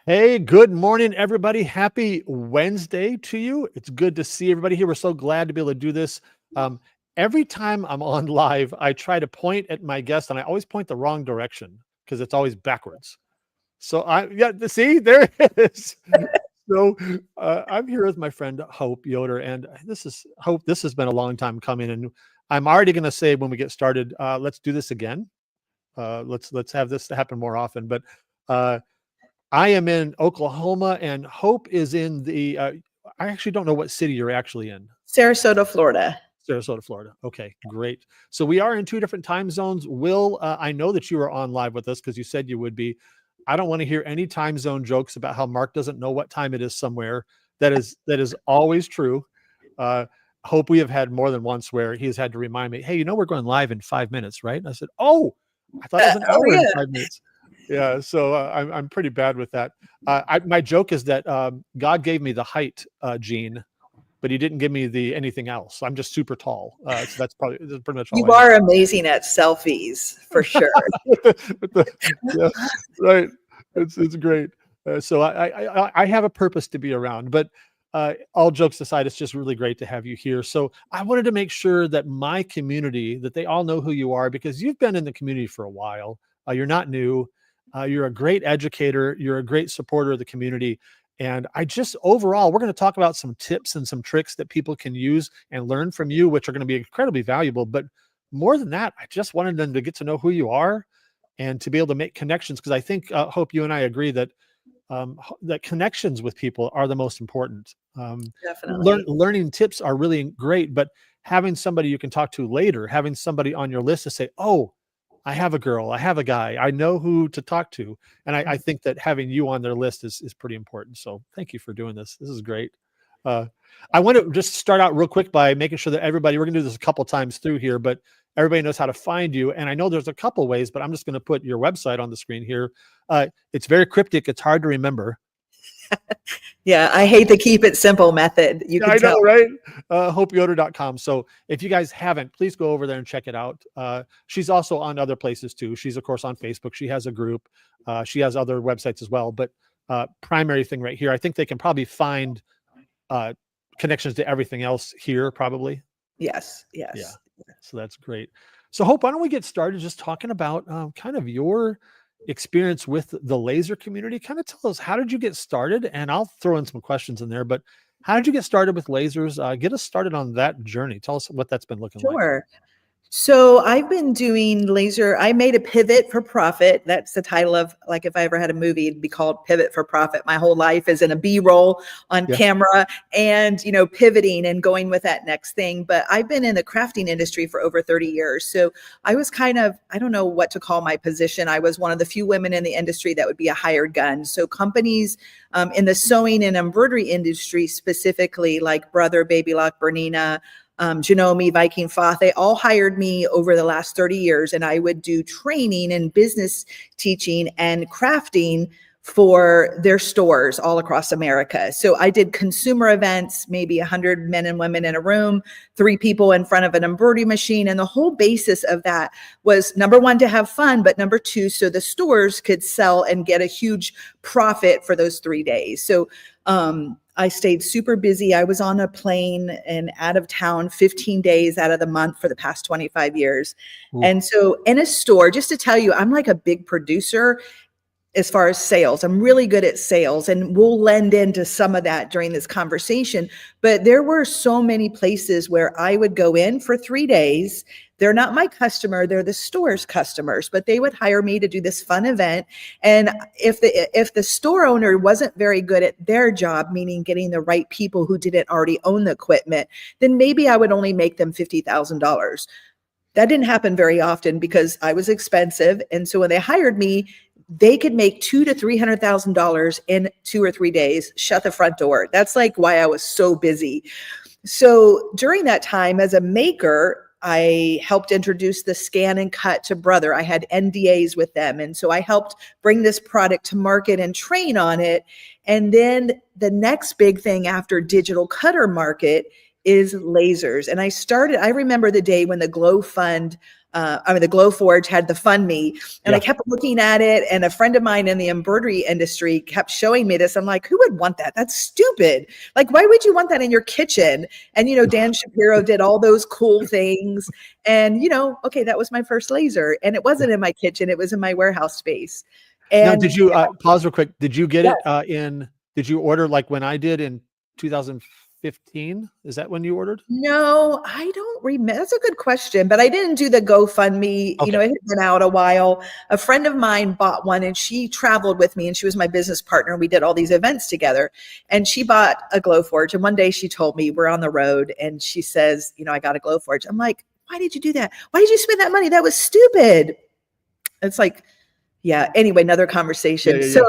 Hey, good morning, everybody. Happy Wednesday to you. It's good to see everybody here. We're so glad to be able to do this. Um, every time I'm on live, I try to point at my guest, and I always point the wrong direction because it's always backwards. So see, there it is. So I'm here with my friend Hope Yoder, and this is Hope. This has been a long time coming, and I'm already going to say when we get started, let's do this again. Let's have this happen more often. But uh, I am in Oklahoma, and Hope is in the. I actually don't know what city you're actually in. Sarasota, Florida. Sarasota, Florida. Okay, great. So we are in two different time zones. Will, I know that you are on live with us because you said you would be. I don't want to hear any time zone jokes about how Mark doesn't know what time it is somewhere. That is always true. Hope we have had more than once where he has had to remind me, hey, we're going live in 5 minutes, right? And I said, oh, I thought it was an hour and 5 minutes. Yeah, so I'm pretty bad with that. My joke is that God gave me the height gene, but He didn't give me anything else. I'm just super tall, so that's pretty much all. You are amazing at selfies, for sure. Yeah, right. It's great. So I have a purpose to be around, but all jokes aside, it's just really great to have you here. So I wanted to make sure that my community, that they all know who you are, because you've been in the community for a while. You're not new. You're a great educator. You're a great supporter of the community. And overall, we're going to talk about some tips and some tricks that people can use and learn from you, which are going to be incredibly valuable. But more than that, I just wanted them to get to know who you are and to be able to make connections. Because I think, Hope, you and I agree that that connections with people are the most important. Definitely. Learning tips are really great, but having somebody you can talk to later, having somebody on your list to say, oh, I have a girl, I have a guy, I know who to talk to. And I think that having you on their list is pretty important. So thank you for doing this. This is great. I want to just start out real quick by making sure that we're going to do this a couple times through here, but everybody knows how to find you. And I know there's a couple ways, but I'm just going to put your website on the screen here. It's very cryptic. It's hard to remember. Yeah, I hate the keep it simple method. You can tell, right? HopeYoder.com. So if you guys haven't, please go over there and check it out. She's also on other places too. She's of course on Facebook. She has a group. She has other websites as well. But primary thing right here, I think they can probably find connections to everything else here, probably. Yes. Yeah. So that's great. So Hope, why don't we get started just talking about kind of your experience with the laser community? Kind of tell us, how did you get started? And I'll throw in some questions in there, but how did you get started with lasers? Get us started on that journey. Tell us what that's been looking like. Sure. So I've been doing laser. I made a pivot for profit. That's the title of, like, if I ever had a movie, it'd be called Pivot for Profit. My whole life is in a B-roll on camera and, pivoting and going with that next thing. But I've been in the crafting industry for over 30 years. So I was kind of, I don't know what to call my position. I was one of the few women in the industry that would be a hired gun. So companies in the sewing and embroidery industry, specifically like Brother, Baby Lock, Bernina, Janome, Viking Foth, they all hired me over the last 30 years, and I would do training and business teaching and crafting for their stores all across America. So I did consumer events, maybe 100 men and women in a room, 3 people in front of an embroidery machine. And the whole basis of that was, number one, to have fun, but number two, so the stores could sell and get a huge profit for those 3 days. So I stayed super busy. I was on a plane and out of town 15 days out of the month for the past 25 years. Ooh. And so in a store, just to tell you, I'm like a big producer as far as sales. I'm really good at sales, and we'll lend into some of that during this conversation. But there were so many places where I would go in for 3 days. They're not my customer, they're the store's customers, but they would hire me to do this fun event. And if the store owner wasn't very good at their job, meaning getting the right people who didn't already own the equipment, then maybe I would only make them $50,000. That didn't happen very often because I was expensive. And so when they hired me, they could make $200,000 to $300,000 in 2 or 3 days, shut the front door. That's like why I was so busy. So during that time as a maker, I helped introduce the scan and cut to Brother. I had NDAs with them. And so I helped bring this product to market and train on it. And then the next big thing after digital cutter market is lasers. And I remember the day when the Glow Fund the Glowforge had the Fund Me, and I Yeah. kept looking at it. And a friend of mine in the embroidery industry kept showing me this. I'm like, who would want that? That's stupid. Like, why would you want that in your kitchen? And, Dan Shapiro did all those cool things. And, okay, that was my first laser. And it wasn't in my kitchen, it was in my warehouse space. Now, And did you pause real quick? Did you get yeah, it did you order like when I did in 2015? Is that when you ordered? no, I don't remember. That's a good question, but I didn't do the GoFundMe. It Okay. had been out a while. A friend of mine bought one and she traveled with me and she was my business partner. We did all these events together and she bought a Glowforge. And one day she told me, we're on the road and she says, I got a Glowforge. I'm like, why did you do that? Why did you spend that money? That was stupid. It's like, yeah. Anyway, another conversation. Yeah.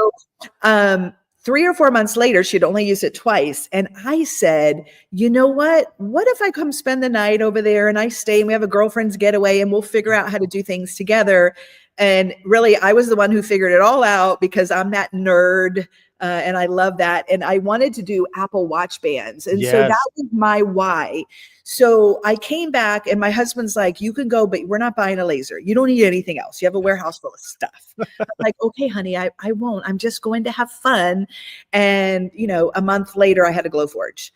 So, 3 or 4 months later, she'd only used it twice. And I said, you know what? What if I come spend the night over there and I stay and we have a girlfriend's getaway and we'll figure out how to do things together? And really, I was the one who figured it all out because I'm that nerd. And I love that. And I wanted to do Apple Watch bands. And so Yes. that was my why. So I came back and my husband's like, you can go, but we're not buying a laser. You don't need anything else. You have a warehouse full of stuff. I'm like, okay, honey, I won't. I'm just going to have fun. And, a month later, I had a Glowforge.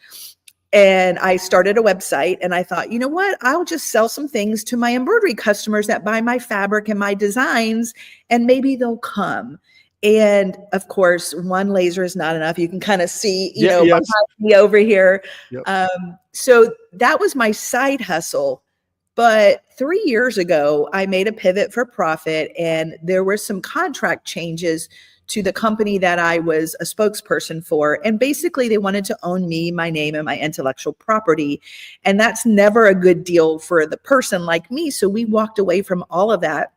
And I started a website and I thought, you know what? I'll just sell some things to my embroidery customers that buy my fabric and my designs, and maybe they'll come. And of course, one laser is not enough. You can kind of see, Yeah. Yes. behind me over here. Yep. So that was my side hustle. But 3 years ago, I made a pivot for profit, and there were some contract changes to the company that I was a spokesperson for. And basically, they wanted to own me, my name, and my intellectual property. And that's never a good deal for the person like me. So we walked away from all of that.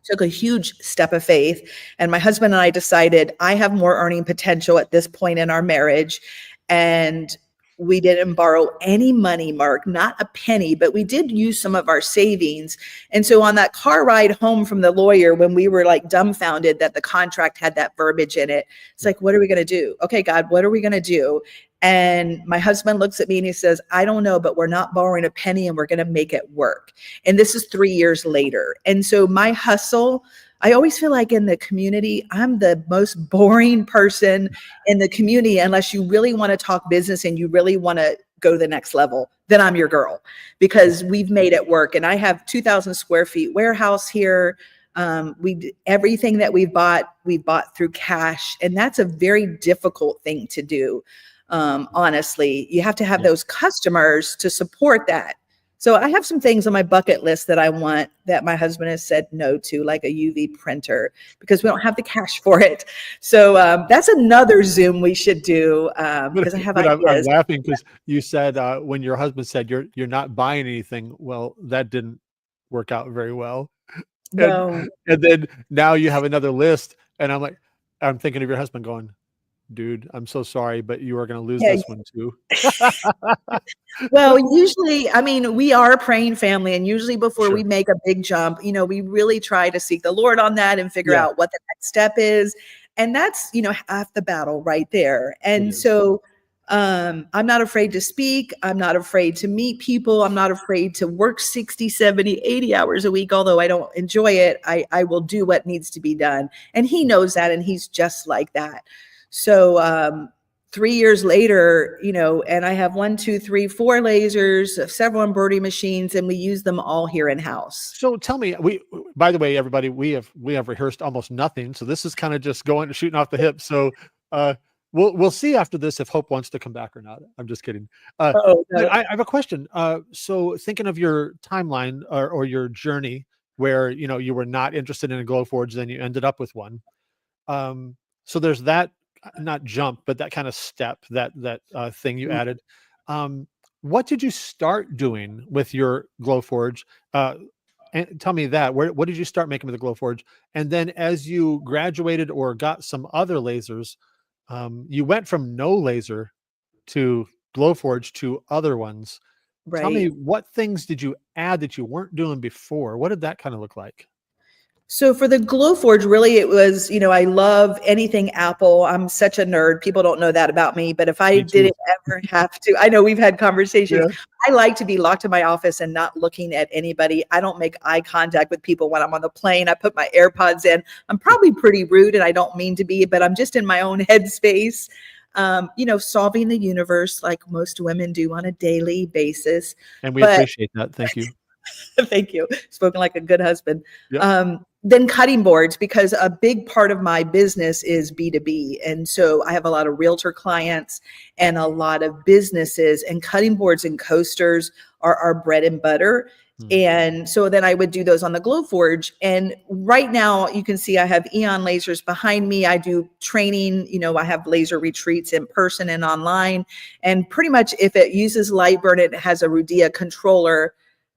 Took a huge step of faith. And my husband and I decided I have more earning potential at this point in our marriage. And we didn't borrow any money, Mark, not a penny, but we did use some of our savings. And so on that car ride home from the lawyer, when we were like dumbfounded that the contract had that verbiage in it, it's like, what are we going to do? Okay, God, what are we going to do? And my husband looks at me and he says, I don't know, but we're not borrowing a penny and we're going to make it work. And this is 3 years later. And so my hustle, I always feel like in the community, I'm the most boring person in the community. Unless you really want to talk business and you really want to go to the next level, then I'm your girl, because we've made it work. And I have 2,000 square feet warehouse here. Everything that we bought through cash. And that's a very difficult thing to do. Honestly, you have to have those customers to support that. So I have some things on my bucket list that I want that my husband has said no to, like a UV printer, because we don't have the cash for it. So that's another Zoom we should do, because I have But I'm ideas. laughing because you said when your husband said you're not buying anything. Well, that didn't work out very well. And No. and then now you have another list, and I'm thinking of your husband going, dude, I'm so sorry, but you are going to lose Yeah. this one too. Well, usually, I mean, we are a praying family, and usually before we Sure. make a big jump, we really try to seek the Lord on that and figure Yeah, out what the next step is. And that's, half the battle right there. it And is. so I'm not afraid to speak. I'm not afraid to meet people. I'm not afraid to work 60, 70, 80 hours a week. Although I don't enjoy it, I will do what needs to be done. And he knows that, and he's just like that. So 3 years later, and I have 1, 2, 3, 4 lasers, several embroidery machines, and we use them all here in house. So tell me, by the way, everybody, we have rehearsed almost nothing. So this is kind of just shooting off the hip. So we'll see after this if Hope wants to come back or not. I'm just kidding. Oh, But no. I have a question. So thinking of your timeline or your journey where, you were not interested in a Glowforge, then you ended up with one. So there's that, not jump, but that kind of step, that thing you added. What did you start doing with your Glowforge? And tell me that. What did you start making with the Glowforge? And then as you graduated or got some other lasers, you went from no laser to Glowforge to other ones. Tell me, Right. what things did you add that you weren't doing before? What did that kind of look like? So for the Glowforge, really, it was, I love anything Apple. I'm such a nerd. People don't know that about me, but if I Me too. didn't ever have to, I know we've had conversations. Yeah. I like to be locked in my office and not looking at anybody. I don't make eye contact with people when I'm on the plane. I put my AirPods in. I'm probably pretty rude and I don't mean to be, but I'm just in my own headspace. Solving the universe like most women do on a daily basis. And we But appreciate that. Thank you. thank you. Spoken like a good husband. Yep. Then cutting boards, because a big part of my business is B2B. And so I have a lot of realtor clients and a lot of businesses, and cutting boards and coasters are our bread and butter. And so then I would do those on the Glowforge. And right now you can see I have Eon lasers behind me. I do training, I have laser retreats in person and online. And pretty much if it uses Lightburn, it has a Rudia controller,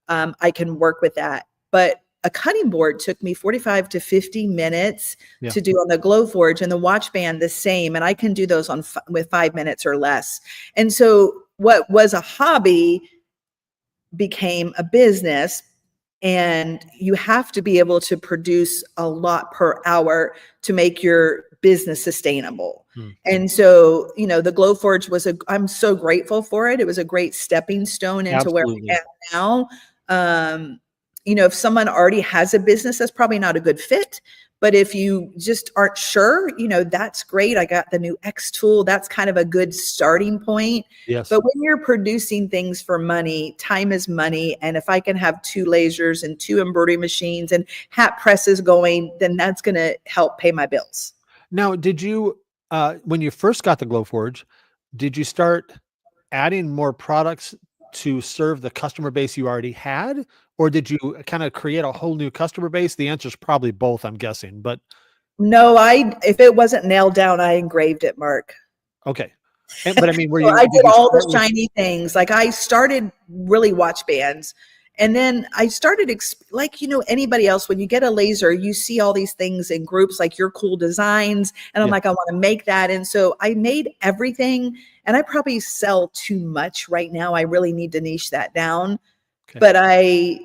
I can work with that. But a cutting board took me 45 to 50 minutes to do on the Glowforge, and the watch band the same. And I can do those with 5 minutes or less. And so what was a hobby became a business, and you have to be able to produce a lot per hour to make your business sustainable. And so, the Glowforge I'm so grateful for it. It was a great stepping stone into where I am now. If someone already has a business, that's probably not a good fit. But if you just aren't sure, that's great. I got the new X tool. That's kind of a good starting point. Yes. But when you're producing things for money, time is money. And if I can have 2 lasers and 2 embroidery machines and hat presses going, then that's going to help pay my bills. Now, did you, when you first got the Glowforge, did you start adding more products to serve the customer base you already had? Or did you kind of create a whole new customer base? The answer is probably both, I'm guessing, but. No, if it wasn't nailed down, I engraved it, Mark. Okay. But I mean, I did all the shiny things. Like I started really watch bands. And then I started, anybody else, when you get a laser, you see all these things in groups, like your cool designs. And I'm like, I want to make that. And so I made everything, and I probably sell too much right now. I really need to niche that down. Okay. But I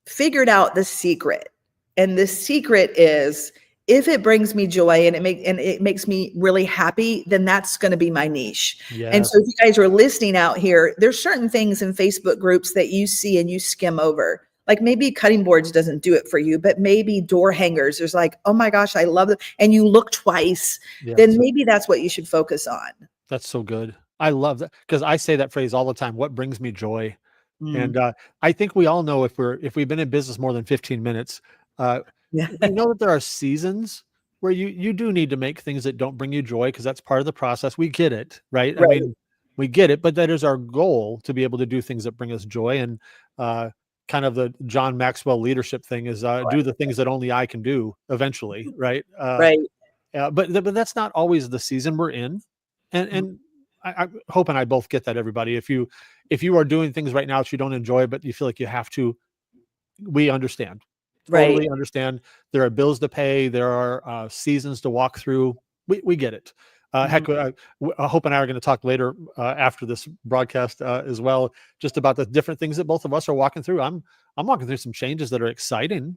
figured out the secret. And the secret is, if it brings me joy and it makes me really happy, then that's going to be my niche. Yes. And so if you guys are listening out here, there's certain things in Facebook groups that you see and you skim over. Like maybe cutting boards doesn't do it for you, but maybe door hangers. There's like, oh my gosh, I love it. And you look twice, then maybe that's what you should focus on. That's so good. I love that, because I say that phrase all the time. What brings me joy? And I think we all know, if we've been in business more than 15 minutes, we know that there are seasons where you do need to make things that don't bring you joy, because that's part of the process. We get it, right? I mean, we get it, but that is our goal, to be able to do things that bring us joy. And kind of the John Maxwell leadership thing is do the things that only I can do eventually, right? But that's not always the season we're in. And I hope and I both get that, everybody. If you are doing things right now that you don't enjoy, but you feel like you have to, we understand. Totally understand. There are bills to pay. There are seasons to walk through. We get it. Heck, Hope and I are going to talk later after this broadcast as well, just about the different things that both of us are walking through. I'm walking through some changes that are exciting,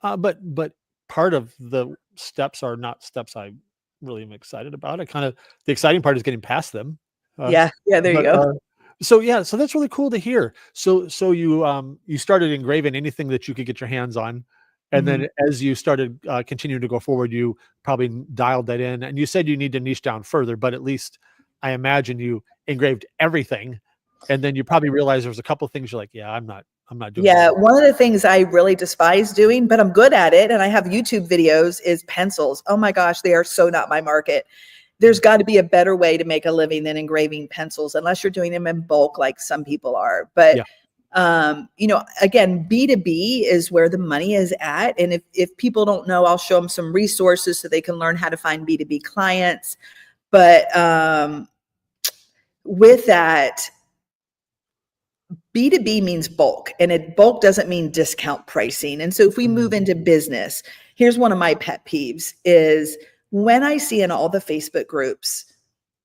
but part of the steps are not steps I really am excited about. The exciting part is getting past them. There you go. So that's really cool to hear. So you started engraving anything that you could get your hands on, and then as you started continuing to go forward, you probably dialed that in. And you said you need to niche down further, but at least I imagine you engraved everything, and then you probably realized there was a couple of things you're like, I'm not doing. Yeah, one of the things I really despise doing, but I'm good at it, and I have YouTube videos, is pencils. Oh my gosh, they are so not my market. There's got to be a better way to make a living than engraving pencils, unless you're doing them in bulk like some people are. But, again, B2B is where the money is at. And if people don't know, I'll show them some resources so they can learn how to find B2B clients. But with that, B2B means bulk, and bulk doesn't mean discount pricing. And so if we move into business, here's one of my pet peeves is, when I see in all the Facebook groups,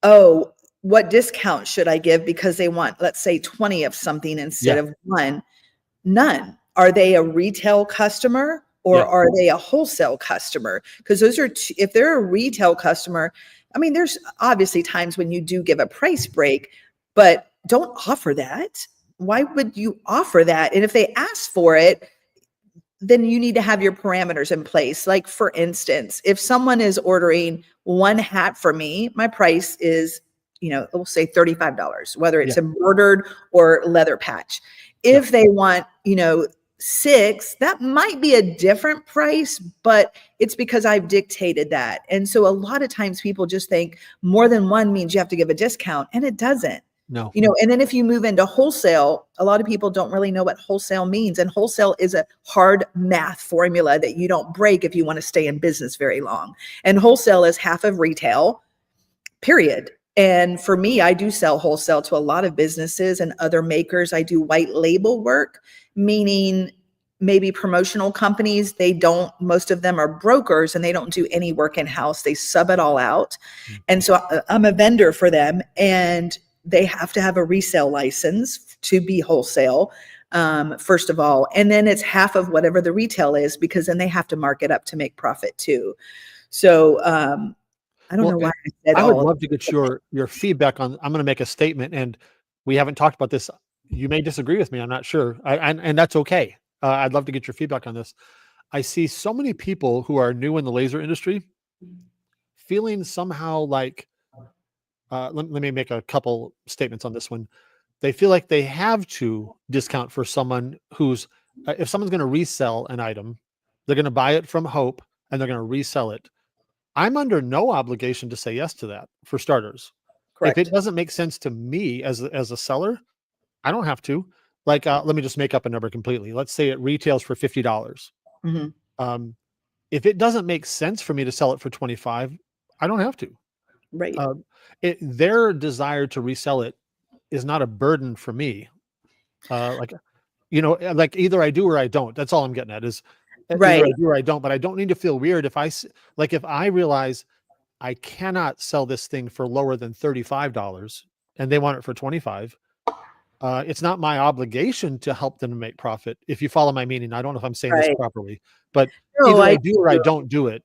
what discount should I give because they want, let's say, 20 of something instead of 1? None. Are they a retail customer or are they a wholesale customer? Because those are if they're a retail customer, I mean, there's obviously times when you do give a price break, but don't offer that. Why would you offer that? And if they ask for it, then you need to have your parameters in place. Like, for instance, if someone is ordering one hat for me, my price is, we'll say $35, whether it's embroidered or leather patch. If they want, 6, that might be a different price, but it's because I've dictated that. And so a lot of times people just think more than one means you have to give a discount, and it doesn't. No. And then if you move into wholesale, a lot of people don't really know what wholesale means. And wholesale is a hard math formula that you don't break if you want to stay in business very long. And wholesale is half of retail, period. And for me, I do sell wholesale to a lot of businesses and other makers. I do white label work, meaning maybe promotional companies, most of them are brokers and they don't do any work in-house. They sub it all out. And so I'm a vendor for them, and they have to have a resale license to be wholesale, first of all. And then it's half of whatever the retail is, because then they have to mark it up to make profit too. So I don't know why I said I would love to get your feedback on, I'm going to make a statement, and we haven't talked about this. You may disagree with me. I'm not sure. And that's okay. I'd love to get your feedback on this. I see so many people who are new in the laser industry feeling somehow like, let me make a couple statements on this one. They feel like they have to discount for someone who's, if someone's going to resell an item, they're going to buy it from Hope and they're going to resell it. I'm under no obligation to say yes to that, for starters. Correct. If it doesn't make sense to me as a seller, I don't have to. Like, let me just make up a number completely. Let's say it retails for $50. Mm-hmm. If it doesn't make sense for me to sell it for $25, I don't have to. Right. Their desire to resell it is not a burden for me. Like either I do or I don't. That's all I'm getting at, is either I do or I don't. But I don't need to feel weird if I realize I cannot sell this thing for lower than $35 and they want it for $25. It's not my obligation to help them make profit. If you follow my meaning, I don't know if I'm saying this properly, but either I do or I don't do it.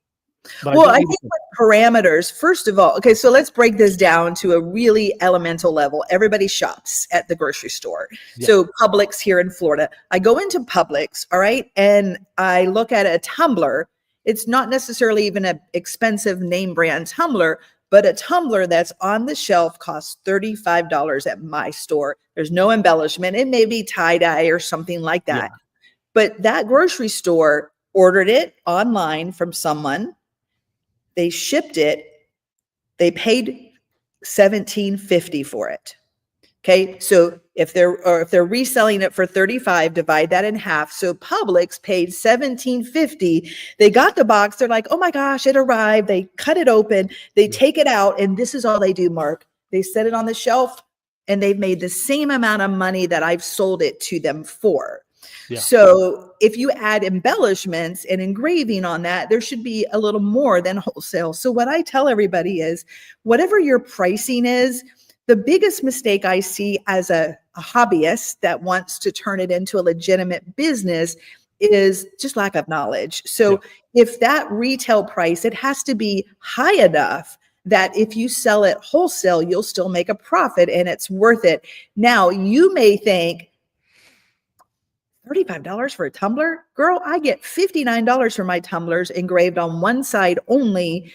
But I think with parameters, first of all, okay, so let's break this down to a really elemental level. Everybody shops at the grocery store. Yeah. So Publix here in Florida, I go into Publix, all right, and I look at a tumbler. It's not necessarily even an expensive name brand tumbler, but a tumbler that's on the shelf costs $35 at my store. There's no embellishment. It may be tie-dye or something like that. Yeah. But that grocery store ordered it online from someone. They shipped it. They paid $17.50 for it. Okay, so if they're reselling it for $35, divide that in half. So Publix paid $17.50. They got the box. They're like, oh my gosh, it arrived. They cut it open. They take it out, and this is all they do, Mark. They set it on the shelf, and they've made the same amount of money that I've sold it to them for. Yeah. So if you add embellishments and engraving on that, there should be a little more than wholesale. So what I tell everybody is, whatever your pricing is, the biggest mistake I see as a hobbyist that wants to turn it into a legitimate business is just lack of knowledge. So if that retail price, it has to be high enough that if you sell it wholesale, you'll still make a profit and it's worth it. Now, you may think, $35 for a tumbler? Girl, I get $59 for my tumblers engraved on one side only.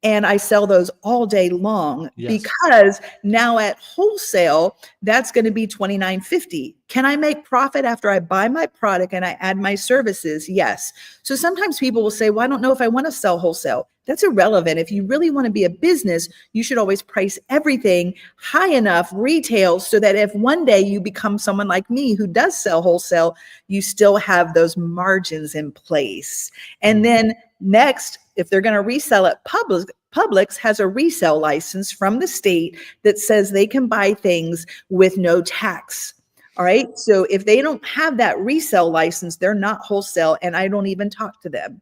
And I sell those all day long because now at wholesale, that's going to be $29.50. Can I make profit after I buy my product and I add my services? Yes. So sometimes people will say, well, I don't know if I want to sell wholesale. That's irrelevant. If you really want to be a business, you should always price everything high enough retail so that if one day you become someone like me who does sell wholesale, you still have those margins in place. And then next, if they're going to resell it, Publix has a resale license from the state that says they can buy things with no tax. All right. So if they don't have that resale license, they're not wholesale, and I don't even talk to them.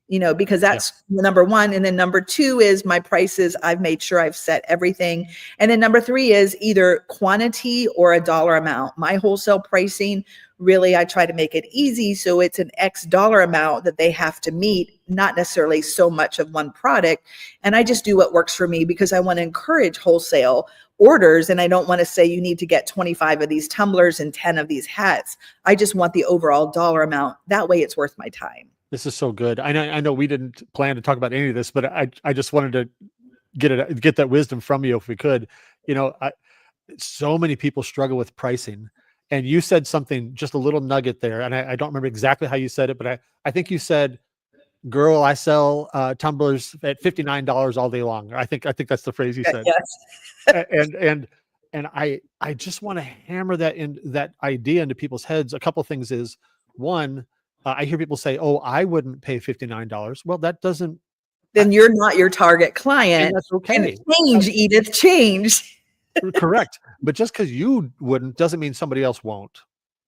because that's number one. And then number two is my prices. I've made sure I've set everything. And then number three is either quantity or a dollar amount. My wholesale pricing, really, I try to make it easy. So it's an X dollar amount that they have to meet, not necessarily so much of one product. And I just do what works for me because I want to encourage wholesale orders. And I don't want to say you need to get 25 of these tumblers and 10 of these hats. I just want the overall dollar amount. That way it's worth my time. This is so good. I know we didn't plan to talk about any of this, but I just wanted to get that wisdom from you if we could. So many people struggle with pricing, and you said something, just a little nugget there, and I don't remember exactly how you said it, but I think you said, "Girl, I sell tumblers at $59 all day long." I think that's the phrase you said. Yes. and I just want to hammer that idea into people's heads. A couple of things is, one, I hear people say, "Oh, I wouldn't pay $59." Well, that doesn't. Then you're not your target client. And that's okay. And change, Edith, change. Correct. But just because you wouldn't doesn't mean somebody else won't.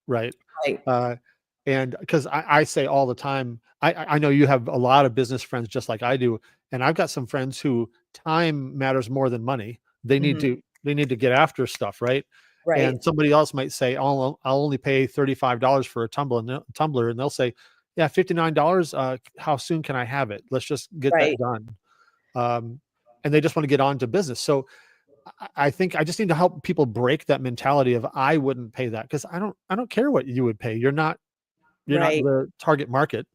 Right. Right. And because I say all the time, I know you have a lot of business friends just like I do. And I've got some friends who time matters more than money. They need to get after stuff. Right. Right. And somebody else might say, "I'll only pay $35 for a tumbler," and they'll say, "Yeah, $59. How soon can I have it? Let's just get that done." And they just want to get on to business. So I think I just need to help people break that mentality of I wouldn't pay that, because I don't care what you would pay. You're not the target market.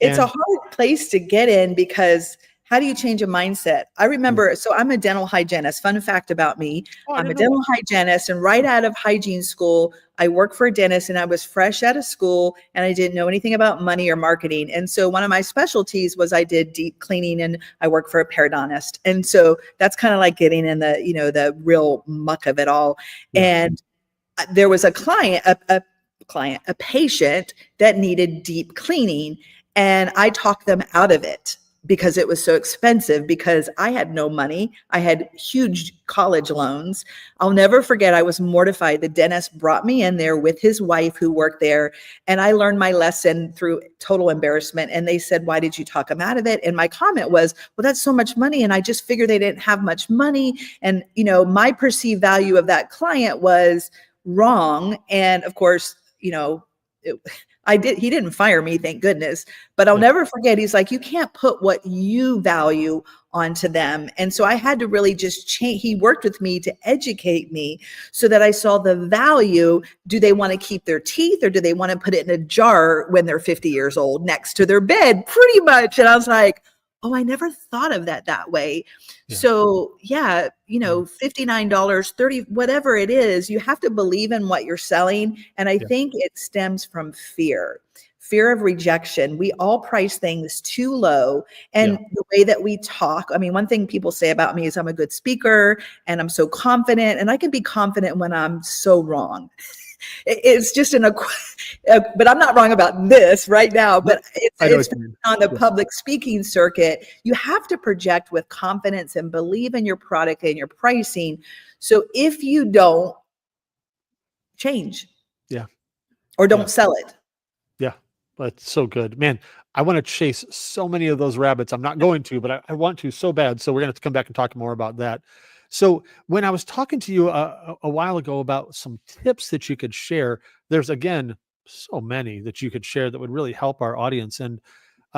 It's a hard place to get in, because how do you change a mindset? I remember, so I'm a dental hygienist. Fun fact about me, I'm a dental hygienist, and right out of hygiene school, I worked for a dentist, and I was fresh out of school, and I didn't know anything about money or marketing. And so one of my specialties was I did deep cleaning, and I worked for a periodontist. And so that's kind of like getting in the, the real muck of it all. And there was a patient that needed deep cleaning, and I talked them out of it because it was so expensive, because I had no money. I had huge college loans. I'll never forget, I was mortified. The dentist brought me in there with his wife who worked there, and I learned my lesson through total embarrassment. And they said, "Why did you talk them out of it?" And my comment was, "Well, that's so much money." And I just figured they didn't have much money. And, my perceived value of that client was wrong. And of course, he didn't fire me, thank goodness, but I'll never forget. He's like, "You can't put what you value onto them." And so I had to really just change. He worked with me to educate me so that I saw the value. Do they want to keep their teeth, or do they want to put it in a jar when they're 50 years old next to their bed, pretty much? And I was like, oh, I never thought of that way. So $59, 30, whatever it is, you have to believe in what you're selling. And I think it stems from fear of rejection. We all price things too low. And the way that we talk, I mean, one thing people say about me is I'm a good speaker and I'm so confident, and I can be confident when I'm so wrong. It's just but I'm not wrong about this right now, but it's on the public speaking circuit. You have to project with confidence and believe in your product and your pricing. So if you don't change, or don't sell it. That's so good, man. I want to chase so many of those rabbits. I'm not going to, but I want to so bad. So we're going to have to come back and talk more about that. So when I was talking to you a while ago about some tips that you could share, there's, again, so many that you could share that would really help our audience. And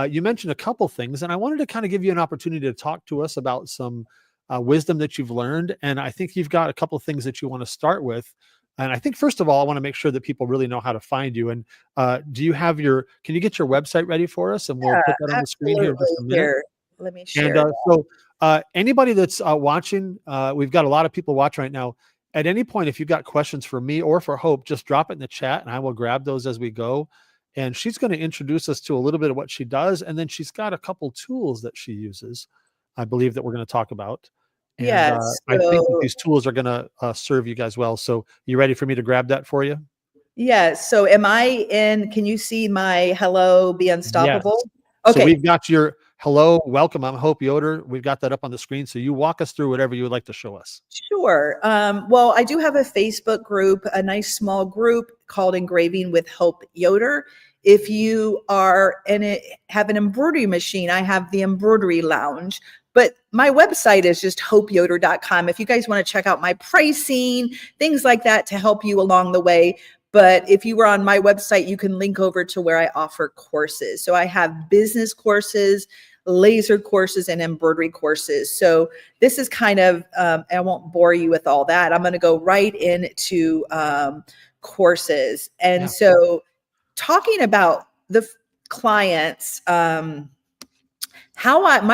you mentioned a couple things, and I wanted to kind of give you an opportunity to talk to us about some wisdom that you've learned. And I think you've got a couple of things that you want to start with. And I think, first of all, I want to make sure that people really know how to find you. And can you get your website ready for us? And we'll put that on the screen here in just a minute. Here, let me share. And so anybody that's watching, we've got a lot of people watching right now. At any point, if you've got questions for me or for Hope, just drop it in the chat and I will grab those as we go. And she's going to introduce us to a little bit of what she does. And then she's got a couple tools that she uses, I believe, that we're going to talk about. And I think that these tools are going to serve you guys well. So you ready for me to grab that for you? Yes. So can you see my hello, be unstoppable? Yes. Okay. So we've got your hello, welcome. I'm Hope Yoder. We've got that up on the screen. So you walk us through whatever you would like to show us. Sure. Well, I do have a Facebook group, a nice small group called Engraving with Hope Yoder. If you are have an embroidery machine, I have the embroidery lounge. But my website is just hopeyoder.com. If you guys want to check out my pricing, things like that to help you along the way. But if you were on my website, you can link over to where I offer courses. So I have business courses, laser courses, and embroidery courses. So this is kind of, I won't bore you with all that. I'm going to go right into courses. And so talking about the clients, my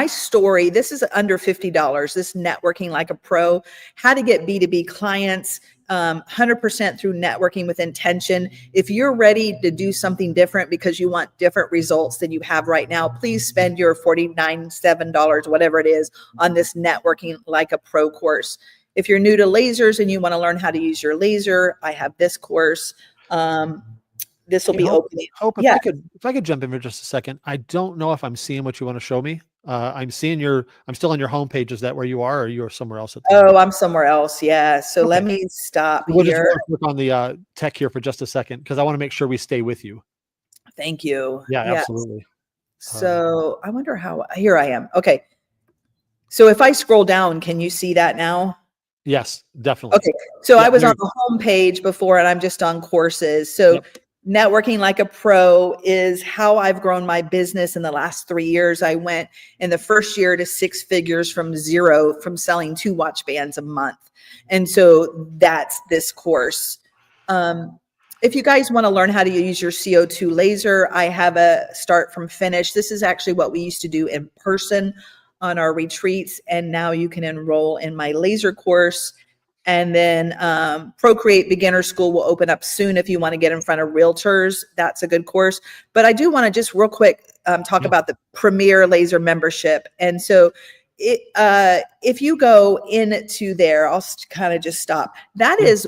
story, this is under $50, this networking like a pro, how to get B2B clients, 100% through networking with intention. If you're ready to do something different because you want different results than you have right now, please spend your $49, $7, whatever it is, on this networking like a pro course. If you're new to lasers and you want to learn how to use your laser, I have this course. This will be opening. Hope, if I could jump in for just a second. I don't know if I'm seeing what you want to show me. I'm still on your homepage. Is that where you are, or you're somewhere else at the moment? I'm somewhere else. Yeah. So let me stop we'll here. Just work on the tech here for just a second, because I want to make sure we stay with you. Thank you. Yeah, yes. Absolutely. So I wonder how, here I am. Okay. So if I scroll down, can you see that now? Yes, definitely. Okay. So I was on the home page before, and I'm just on courses. So networking like a pro is how I've grown my business in the last 3 years. I went in the first year to 6 figures from zero, from selling 2 watch bands a month. And so that's this course. If you guys want to learn how to use your CO2 laser, I have a start from finish. This is actually what we used to do in person on our retreats. And now you can enroll in my laser course. And then Procreate Beginner School will open up soon if you want to get in front of realtors. That's a good course. But I do want to just real quick talk about the Premier Laser membership. And so if you go into there, I'll kind of just stop. That is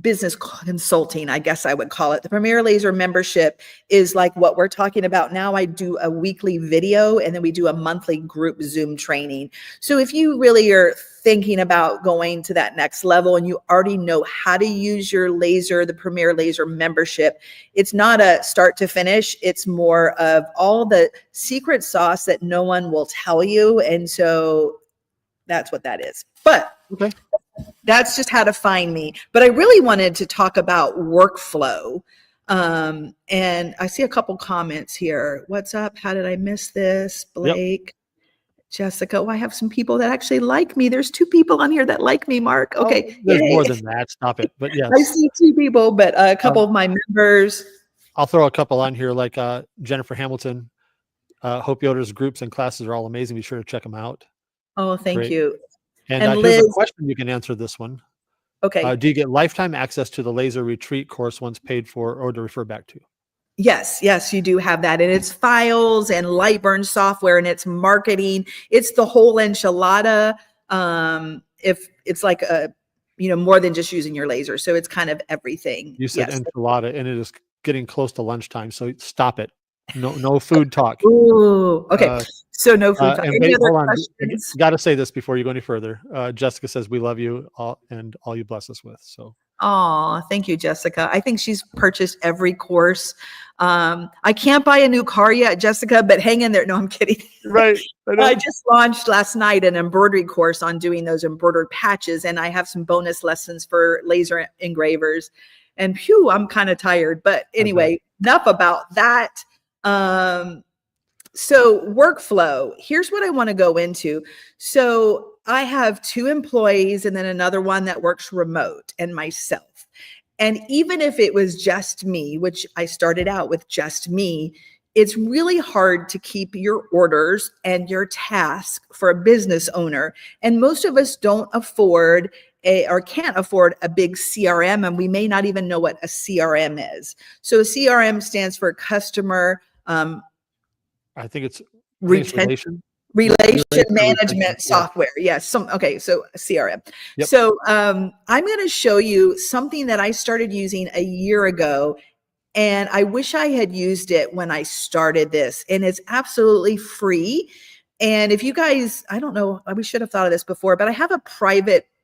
business consulting, I guess I would call it. The Premier Laser membership is like what we're talking about now. I do a weekly video, and then we do a monthly group Zoom training. So if you really are thinking about going to that next level and you already know how to use your laser, the Premier Laser membership, it's not a start to finish. It's more of all the secret sauce that no one will tell you. And so that's what that is. But that's just how to find me. But I really wanted to talk about workflow. And I see a couple comments here. What's up? How did I miss this? Blake, Jessica. Oh, I have some people that actually like me. There's 2 people on here that like me, Mark. Okay. There's more than that. Stop it. But yes. I see 2 people, but a couple of my members. I'll throw a couple on here, like Jennifer Hamilton. Hope Yoder's groups and classes are all amazing. Be sure to check them out. Oh, thank you. And Liz, here's a question. You can answer this one. Okay. Do you get lifetime access to the laser retreat course once paid for, or to refer back to? Yes, you do have that. And it's files and Lightburn software, and it's marketing. It's the whole enchilada. If it's like more than just using your laser. So it's kind of everything. You said enchilada, and it is getting close to lunchtime. So stop it. No food talk. Ooh, okay. So no food talk. Any other questions? Got to say this before you go any further. Jessica says, we love you and all you bless us with. So. Oh, thank you, Jessica. I think she's purchased every course. I can't buy a new car yet, Jessica, but hang in there. No, I'm kidding. Right. I just launched last night an embroidery course on doing those embroidered patches, and I have some bonus lessons for laser engravers. And I'm kind of tired. But anyway, enough about that. So workflow, here's what I want to go into. So I have 2 employees and then another one that works remote, and myself. And even if it was just me, which I started out with just me, it's really hard to keep your orders and your tasks for a business owner. And most of us don't afford or can't afford a big CRM, and we may not even know what a CRM is. So a CRM stands for customer I think it's relation management software. Yes. So CRM. Yep. So I'm going to show you something that I started using a year ago, and I wish I had used it when I started this, and it's absolutely free. And if you guys, I don't know, we should have thought of this before, but I have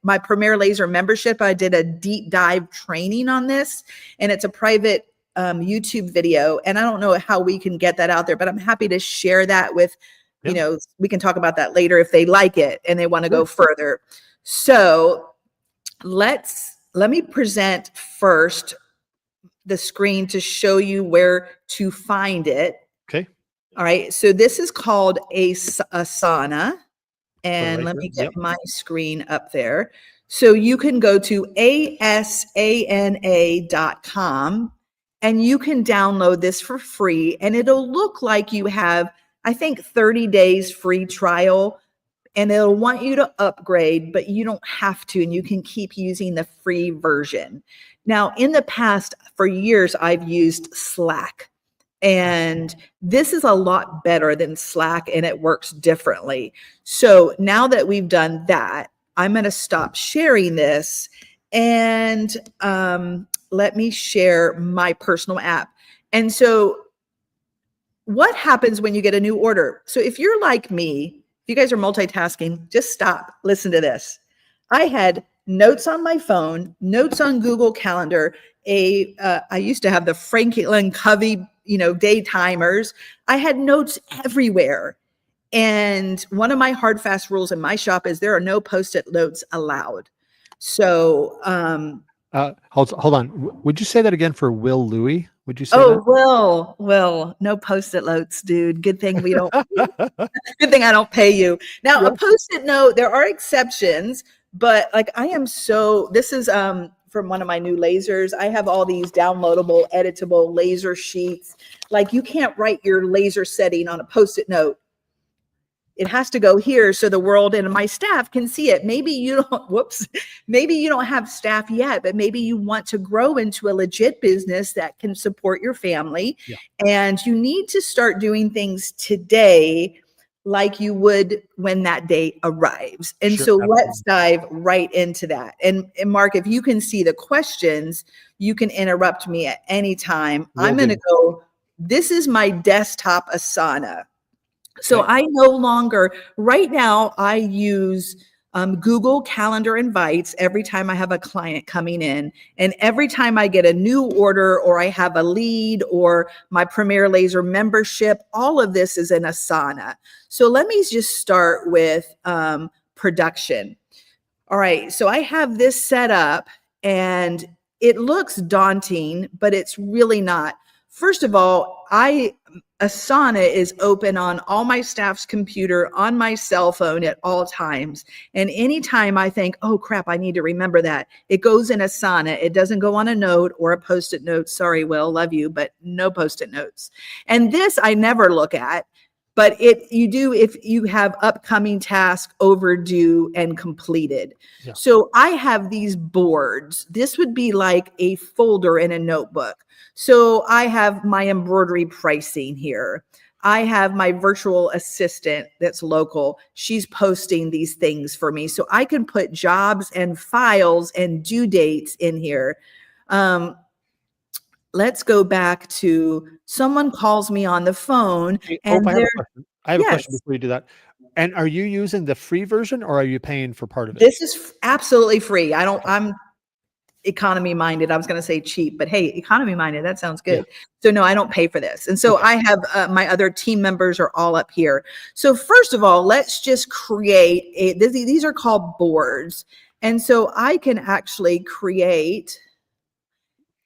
my Premier Laser membership. I did a deep dive training on this, and it's a private YouTube video, and I don't know how we can get that out there, but I'm happy to share that with, you know, we can talk about that later if they like it and they want to go further. So let me present first the screen to show you where to find it. Okay. All right. So this is called Asana. And let me get my screen up there. So you can go to asana.com and you can download this for free. And it'll look like you have, I think, 30 days free trial. And it'll want you to upgrade, but you don't have to. And you can keep using the free version. Now, in the past, for years, I've used Slack. And this is a lot better than Slack, and it works differently. So now that we've done that, I'm going to stop sharing this and let me share my personal app. And so what happens when you get a new order? So if you're like me, if you guys are multitasking, just stop, listen to this. I had notes on my phone, notes on Google Calendar. I used to have the Franklin Covey, day timers. I had notes everywhere. And one of my hard, fast rules in my shop is there are no Post-it notes allowed. So, hold on. Would you say that again for Will Louie? Would you say that? Will, no Post-it notes, dude. Good thing we don't, good thing I don't pay you. Now, a Post-it note, there are exceptions, but like this is, from one of my new lasers. I have all these downloadable, editable laser sheets. Like you can't write your laser setting on a Post-it note. It has to go here so the world and my staff can see it. Maybe you don't, maybe you don't have staff yet, but maybe you want to grow into a legit business that can support your family. Yeah. And you need to start doing things today like you would when that day arrives. And sure, so absolutely. Let's dive right into that. And Mark, if you can see the questions, you can interrupt me at any time. I'm going to go, this is my desktop Asana. So I no longer, right now I use Google Calendar invites every time I have a client coming in. And every time I get a new order or I have a lead or my Premier Laser membership, all of this is in Asana. So let me just start with production. All right, so I have this set up and it looks daunting, but it's really not. First of all, Asana is open on all my staff's computer, on my cell phone at all times. And anytime I think, oh crap, I need to remember that, it goes in Asana. It doesn't go on a note or a Post-it note. Sorry, Will, love you, but no Post-it notes. And this I never look at, but you do if you have upcoming tasks overdue and completed. Yeah. So I have these boards. This would be like a folder in a notebook. So I have my embroidery pricing here. I have my virtual assistant that's local. She's posting these things for me. So I can put jobs and files and due dates in here. Let's go back to someone calls me on the phone. And I have a question before you do that. And are you using the free version or are you paying for part of it? This is absolutely free. I'm economy minded. I was going to say cheap, but hey, economy minded, that sounds good. Yeah. So no, I don't pay for this. And so I have my other team members are all up here. So first of all, let's just create these are called boards. And so I can actually create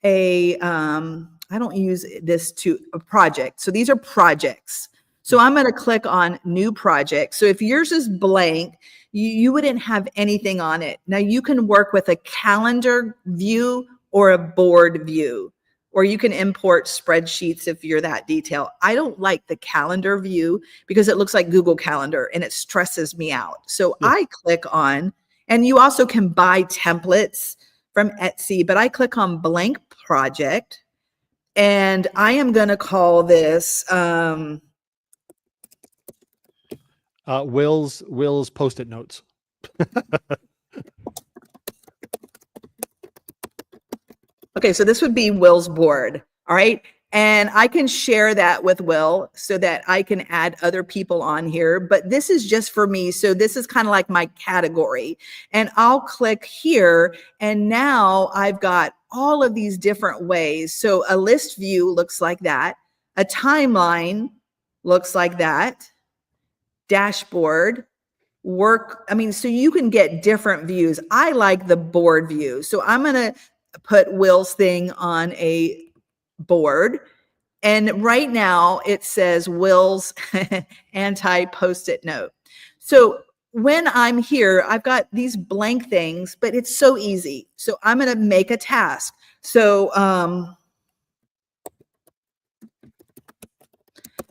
I don't use this to a project. So these are projects. So I'm going to click on new project. So if yours is blank, you wouldn't have anything on it. Now you can work with a calendar view or a board view, or you can import spreadsheets if you're that detailed. I don't like the calendar view because it looks like Google Calendar and it stresses me out. So I click on, and you also can buy templates from Etsy, but I click on blank project and I am going to call this, Will's Post-it notes. Okay, so this would be Will's board. All right. And I can share that with Will so that I can add other people on here, but this is just for me. So this is kind of like my category, and I'll click here. And now I've got all of these different ways. So a list view looks like that. A timeline looks like that. Dashboard, work. I mean, so you can get different views. I like the board view. So I'm going to put Will's thing on a board. And right now it says Will's anti-post-it note. So when I'm here, I've got these blank things, but it's so easy. So I'm going to make a task. So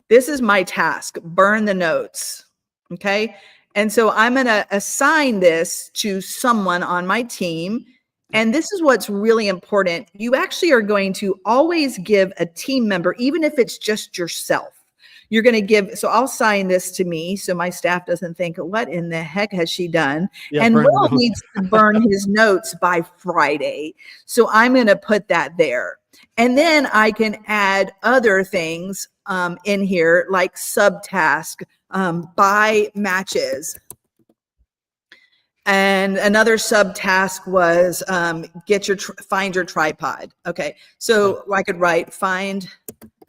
this is my task, burn the notes. Okay. And so I'm going to assign this to someone on my team. And this is what's really important. You actually are going to always give a team member, even if it's just yourself, you're going to give. So I'll assign this to me so my staff doesn't think, what in the heck has she done? Yeah, and Will needs to burn his notes by Friday. So I'm going to put that there. And then I can add other things in here, like subtask, by matches. And another subtask was find your tripod. Okay, so I could write find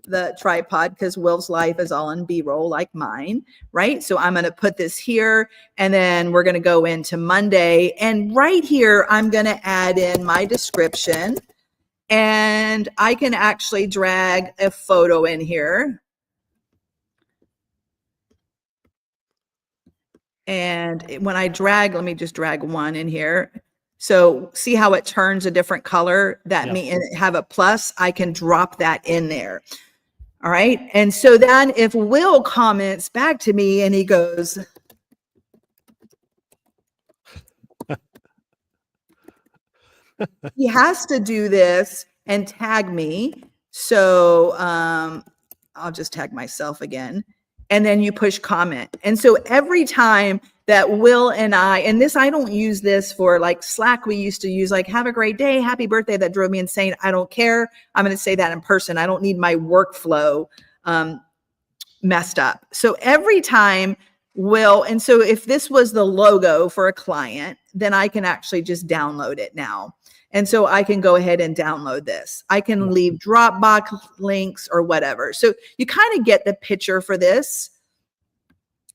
the tripod because Will's life is all in B-roll like mine, right? So I'm going to put this here, and then we're going to go into Monday. And right here, I'm going to add in my description, and I can actually drag a photo in here. And when I drag, let me just drag one in here. So see how it turns a different color? That means have a plus, I can drop that in there. All right. And so then if Will comments back to me and he goes, he has to do this and tag me. So I'll just tag myself again. And then you push comment. And so every time that Will and this, I don't use this for like Slack. We used to use like, have a great day, happy birthday. That drove me insane. I don't care. I'm going to say that in person. I don't need my workflow messed up. So every time Will, and so if this was the logo for a client, then I can actually just download it now. And so I can go ahead and download this. I can leave Dropbox links or whatever. So you kind of get the picture for this.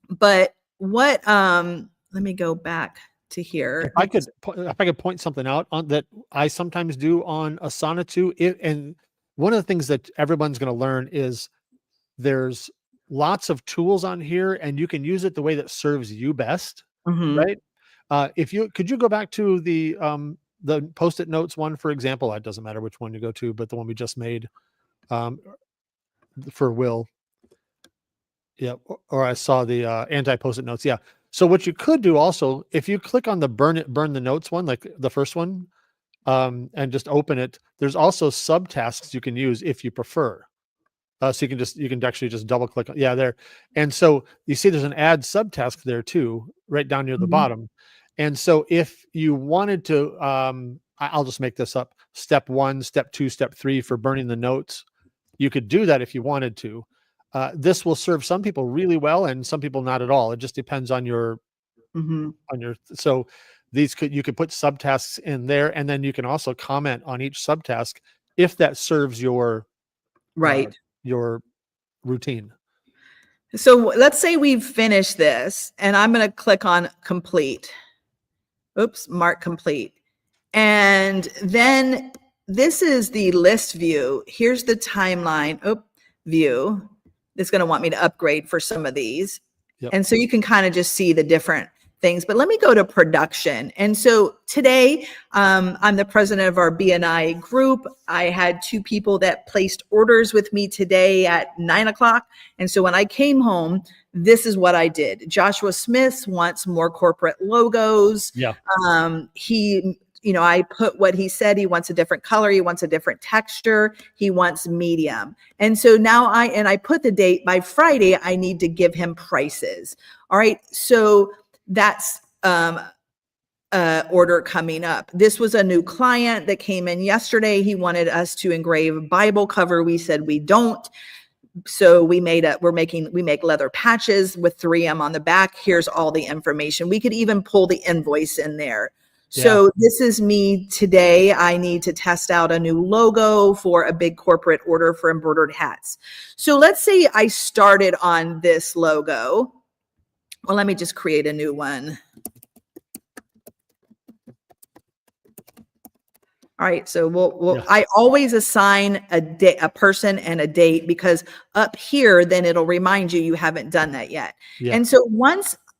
But what, let me go back to here. If I could point something out on that I sometimes do on Asana too. And one of the things that everyone's going to learn is there's lots of tools on here, and you can use it the way that serves you best. Right. Could you go back to the Post-it notes one, for example? It doesn't matter which one you go to, but the one we just made for Will. Yeah. Or I saw the anti-Post-it notes. Yeah. So what you could do also, if you click on the burn the notes one, like the first one, and just open it, there's also subtasks you can use if you prefer. So you can actually just double click. Yeah, there. And so you see there's an add subtask there too, right down near the bottom. And so if you wanted to, I'll just make this up, step 1, step 2, step 3 for burning the notes. You could do that if you wanted to. This will serve some people really well and some people not at all. It just depends on your, so you could put subtasks in there, and then you can also comment on each subtask if that serves your, your routine. So let's say we've finished this, and I'm going to click on complete. Oops, mark complete. And then this is the list view. Here's the timeline view. It's going to want me to upgrade for some of these. And so you can kind of just see the different things. But let me go to production. And so today, I'm the president of our BNI group. I had 2 people that placed orders with me today at 9 o'clock. And so when I came home, this is what I did. Joshua Smith wants more corporate logos. I put what he said. He wants a different color. He wants a different texture. He wants medium. And so now I put the date by Friday. I need to give him prices. All right. So that's a order coming up. This was a new client that came in yesterday. He wanted us to engrave a Bible cover. We said we don't. So we make leather patches with 3M on the back. Here's all the information. We could even pull the invoice in there. So this is me today. I need to test out a new logo for a big corporate order for embroidered hats. So let's say I started on this logo. Well, let me just create a new one. All right, so I always assign a person and a date, because up here, then it'll remind you haven't done that yet. And so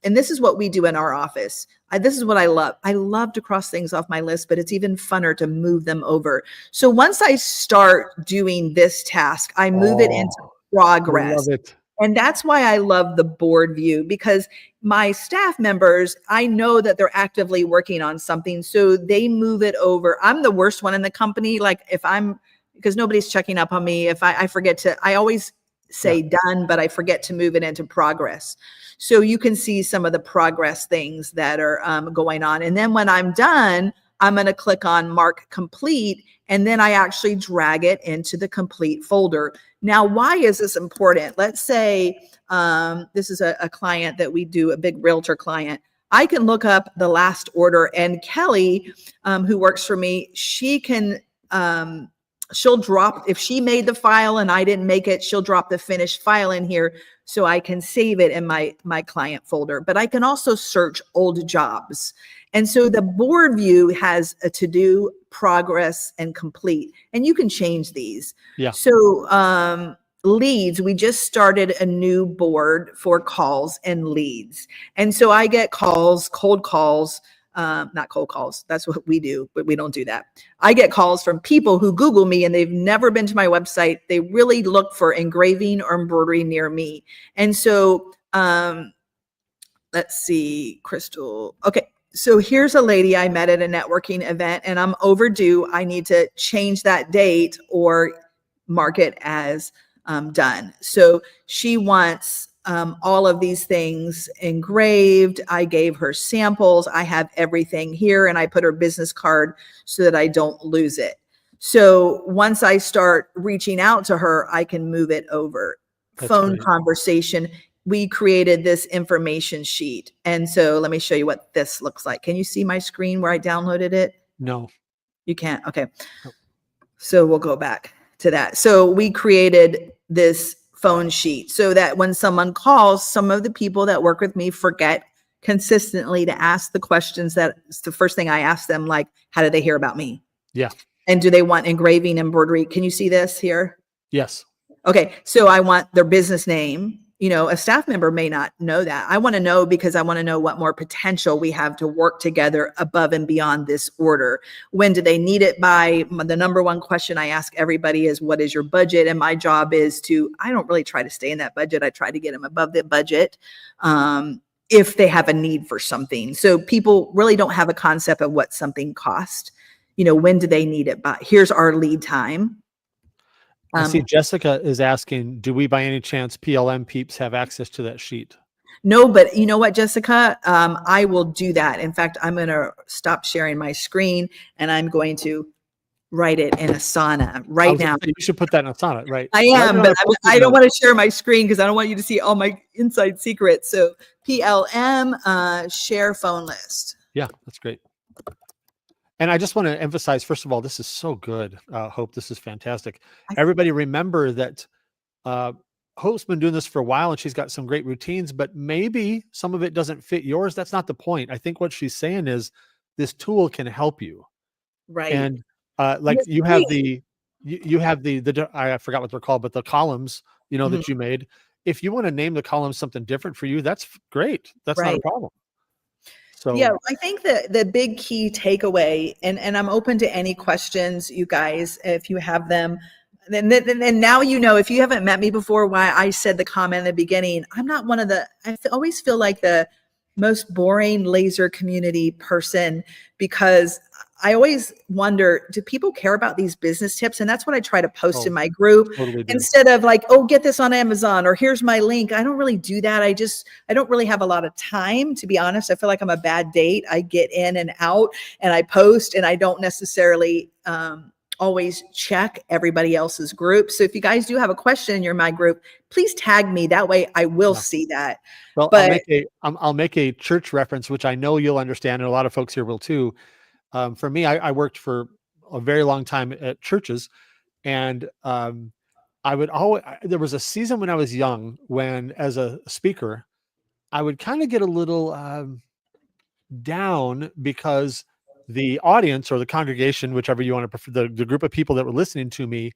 and this is what we do in our office. This is what I love. I love to cross things off my list, but it's even funner to move them over. So once I start doing this task, I move it into progress. I love it. And that's why I love the board view, because my staff members, I know that they're actively working on something. So they move it over. I'm the worst one in the company. Like because nobody's checking up on me. If I forget I always say done, but I forget to move it into progress. So you can see some of the progress things that are going on. And then when I'm done, I'm going to click on mark complete. And then I actually drag it into the complete folder. Now, why is this important? Let's say this is a client that we do, a big realtor client. I can look up the last order, and Kelly, who works for me, she can, she'll drop, if she made the file and I didn't make it, she'll drop the finished file in here so I can save it in my client folder. But I can also search old jobs. And so the board view has a to-do, progress, and complete, and you can change these. So leads, we just started a new board for calls and leads. And so I get calls, cold calls, not cold calls. That's what we do, but we don't do that. I get calls from people who Google me and they've never been to my website. They really look for engraving or embroidery near me. And so let's see, Crystal. Okay. So here's a lady I met at a networking event, and I'm overdue. I need to change that date or mark it as done. So she wants all of these things engraved. I gave her samples. I have everything here, and I put her business card so that I don't lose it. So once I start reaching out to her, I can move it over. Phone conversation. We created this information sheet. And so let me show you what this looks like. Can you see my screen where I downloaded it? No. You can't? Okay. Nope. So we'll go back to that. So we created this phone sheet so that when someone calls, some of the people that work with me forget consistently to ask the questions. That's the first thing I ask them, like, how did they hear about me? Yeah. And do they want engraving, embroidery? Can you see this here? Yes. Okay. So I want their business name. You know, a staff member may not know that. I want to know because I want to know what more potential we have to work together above and beyond this order. When do they need it by? The number one question I ask everybody is, what is your budget? And my job is I don't really try to stay in that budget. I try to get them above the budget if they have a need for something. So people really don't have a concept of what something costs. You know, when do they need it by? Here's our lead time. I see Jessica is asking, do we by any chance PLM peeps have access to that sheet? No, but you know what, Jessica? I will do that. In fact, I'm going to stop sharing my screen and I'm going to write it in Asana right now. You should put that in Asana, right? I am, but I don't want to share my screen because I don't want you to see all my inside secrets. So PLM, share phone list. Yeah, that's great. And I just want to emphasize, first of all, this is so good. Hope, this is fantastic. Everybody remember that Hope's been doing this for a while and she's got some great routines, but maybe some of it doesn't fit yours. That's not the point. I think what she's saying is this tool can help you. Right. And like you have the I forgot what they're called, but the columns, you know, that you made. If you want to name the columns something different for you, that's great. That's not a problem. So yeah, I think the big key takeaway, and I'm open to any questions, you guys, if you have them. And now you know, if you haven't met me before, why I said the comment in the beginning. I'm not one of I always feel like the most boring laser community person because I always wonder, do people care about these business tips? And that's what I try to post in Oh, my group totally do. instead of like, oh, get this on Amazon or here's my link. I don't really do that. I don't really have a lot of time, to be honest. I feel like I'm a bad date. I get in and out and I post and I don't necessarily always check everybody else's group. So if you guys do have a question and you're in my group, please tag me. That way I will see that. Well, But I'll make a church reference, which I know you'll understand, and a lot of folks here will too. For me, I worked for a very long time at churches, and I would always. There was a season when I was young when, as a speaker, I would kind of get a little down because the audience or the congregation, whichever you want to prefer, the group of people that were listening to me,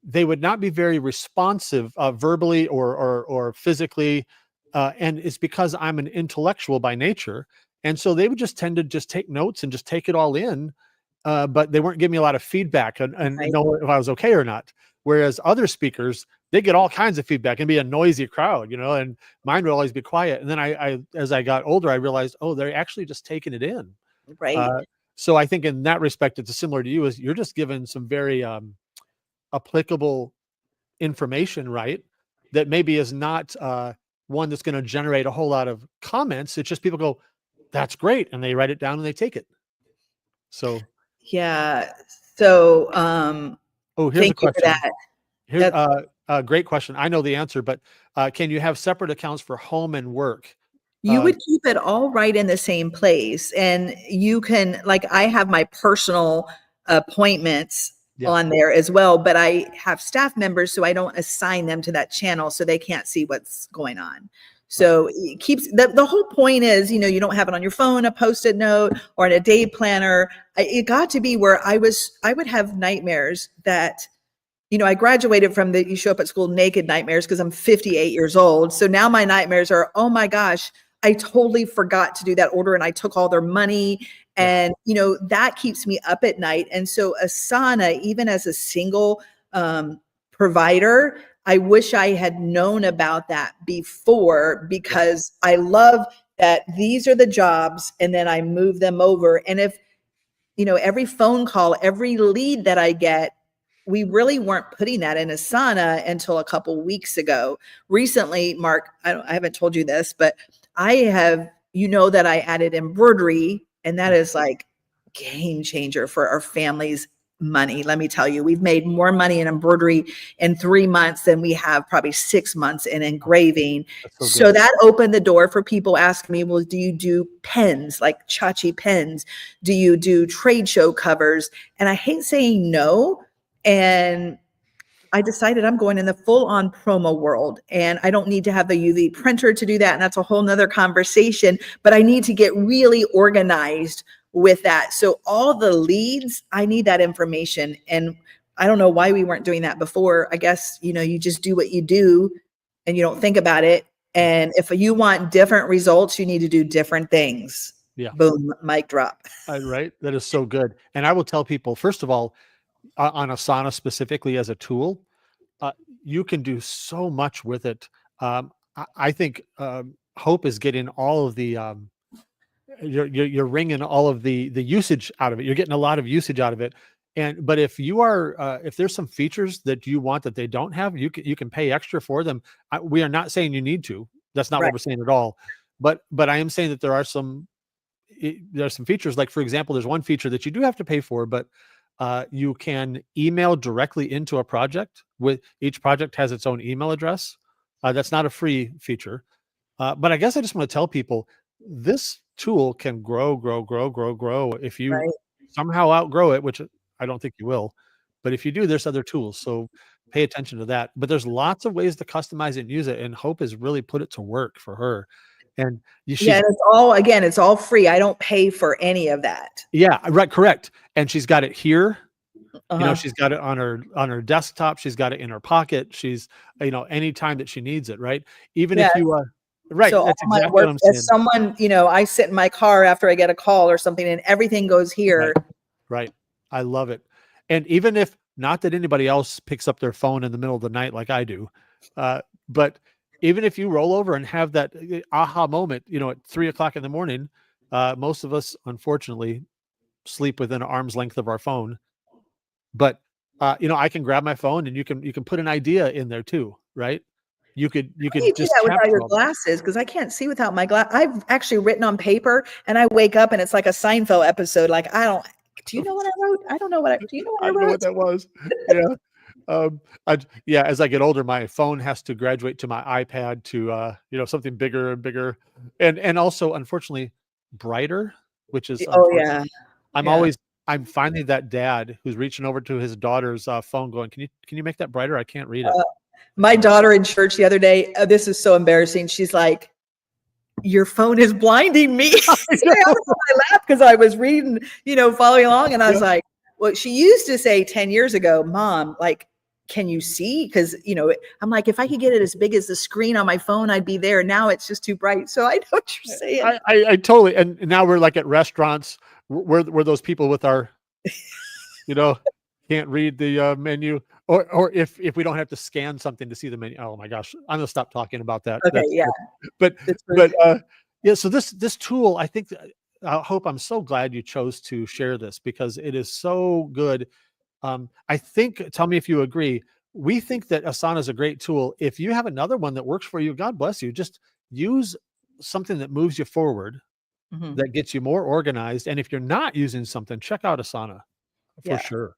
they would not be very responsive verbally or physically, and it's because I'm an intellectual by nature, and so they would just tend to just take notes and just take it all in, but they weren't giving me a lot of feedback and right, know if I was okay or not. Whereas other speakers, they get all kinds of feedback and be a noisy crowd, and mine would always be quiet. And then as I got older, I realized, oh, they're actually just taking it in. right. Uh, so I think in that respect, it's similar to you. Is you're just given some very applicable information, right? That maybe is not one that's going to generate a whole lot of comments. It's just people go, "That's great," and they write it down and they take it. So, Yeah. So oh, here's a thank you for question. that. Here's That's a great question. I know the answer, but can you have separate accounts for home and work? You Uh, would keep it all right in the same place, and you can like I have my personal appointments yeah, on there as well, but I have staff members, so I don't assign them to that channel so they can't see what's going on. right. So it keeps the whole point is, you don't have it on your phone, a post-it note or in a day planner. It got to be where I would have nightmares that I graduated from the you show up at school naked nightmares because I'm 58 years old. So now my nightmares are, oh my gosh, I totally forgot to do that order and I took all their money. Yeah, And, that keeps me up at night. And so Asana, even as a single provider, I wish I had known about that before yeah, because I love that these are the jobs and then I move them over. And if, every phone call, every lead that I get, we really weren't putting that in Asana until a couple weeks ago. Recently, Mark, I haven't told you this, but I have, that I added embroidery, and that yeah. is like game changer for our family's money. Let me tell you, we've made more money in embroidery in 3 months than we have probably 6 months in Oh, engraving. that's so So good. that opened the door for people asking me, well, do you do pens, like Chachi pens? Do you do trade show covers? And I hate saying no. And I decided I'm going in the full on promo world and I don't need to have the UV printer to do that. And that's a whole nother conversation, but I need to get really organized with that. So all the leads, I need that information. And I don't know why we weren't doing that before. I guess, you just do what you do and you don't think about it. Yeah, And if you want different results, you need to do different things. yeah. Boom, mic drop. Right. That is so good. And I will tell people, first of all, on Asana specifically as a tool, uh, you can do so much with it. I think Hope is getting all of the you're wringing all of the usage out of it. You're getting a lot of usage out of it. But if you are if there's some features that you want that they don't have, you can pay extra for them. We are not saying you need to. That's not what Right. we're saying at all. But I am saying that there are some features, like for example, there's one feature that you do have to pay for, but you can email directly into a project. With each project has its own email address. That's not a free feature, but I guess I just want to tell people this tool can grow, grow, grow, grow, grow. If you Right. somehow outgrow it, which I don't think you will, but if you do, there's other tools. So pay attention to that. But there's lots of ways to customize it and use it. And Hope has really put it to work for her. And Yeah. she's And it's all free. I don't pay for any of that. yeah, right, correct. And she's got it here. Uh-huh. She's got it on her desktop. She's got it in her pocket. She's, anytime that she needs it, right? Even Yeah. if you, right, So all that's my exactly what work I'm as saying. someone, I sit in my car after I get a call or something and everything goes Right, here. right. I love it. And even if not that anybody else picks up their phone in the middle of the night like I do, but even if you roll over and have that aha moment, at 3 o'clock in the morning, most of us, unfortunately, sleep within an arm's length of our phone. But I can grab my phone and you can put an idea in there too, right? You How could do you do just that without capture your all that. glasses? Because I can't see without my glass. I've actually written on paper, and I wake up and it's like a Seinfeld episode. Like I don't. Do you know what I wrote? I don't know what I. Do you know I what don't I know wrote? what that was. Yeah. Yeah, as I get older, my phone has to graduate to my iPad to something bigger and bigger, and also unfortunately brighter, which is Oh unfortunate. yeah, I'm yeah. always I'm finally that dad who's reaching over to his daughter's phone, going, "Can you make that brighter? I can't read it." My Uh, daughter in church the other day. This is so embarrassing. She's like, "Your phone is blinding me." I So I had know. it on my lap because I was reading, following along, and I was Yeah. like, "Well, she used to say 10 years ago, Mom, like, can you see?" Because I'm like, if I could get it as big as the screen on my phone, I'd be there. Now it's just too bright. So I know what you're saying. I totally, and now we're like at restaurants. We're those people with our you know, can't read the menu, or if we don't have to scan something to see the menu. Oh my gosh, I'm gonna stop talking about that. Okay, yeah, But that's but perfect. yeah. So this tool, I think, I hope I'm so glad you chose to share this because it is so good. I think, tell me if you agree. We think that Asana is a great tool. If you have another one that works for you, God bless you. Just use something that moves you forward, Mhm. that gets you more organized. And if you're not using something, check out Asana for Yeah. sure.